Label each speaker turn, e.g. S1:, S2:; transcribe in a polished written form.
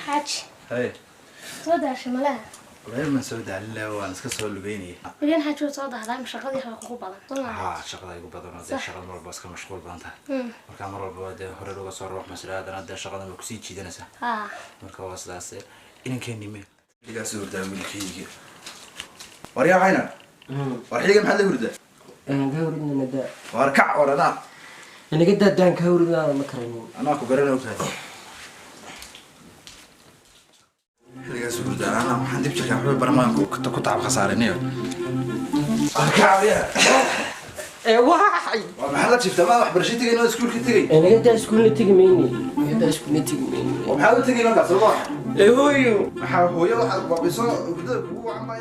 S1: حاج
S2: هاي
S1: صدق شمالها
S2: غير من سود على وانا سكسر لبيني
S1: مليون حاج صدق هذا مش شغال يحقق بدن
S2: شغله يقول بدن هذا شغله مر بس كمشغول بانتها marka mar walba de hore uga soo ruux mas'aladan hadda shaqadan ku sii jiidanaysa marka waa sidaas inankeeni meel liga soo hurdaa milkiiga wariya ayna warxiga maxaa la hurdaa
S3: gawridna nada
S2: war kac orada
S3: ina gada daan ka hurdaa ma karaynin
S2: anaa ku garanayo tahay liga soo hurdaa ana waxaan dib jirka waxba barnaamijku ku taab khasaarinayo arkaaya
S3: واحد
S2: ومحلات شفت ما واحد برشيتي إنه سكول كتير
S3: أنا قد أسكول تيجي مني قد أسكول تيجي مني
S2: ومحاول تيجي ما قصر واحد
S3: هو
S2: هو يلا بيصير بدك هو عم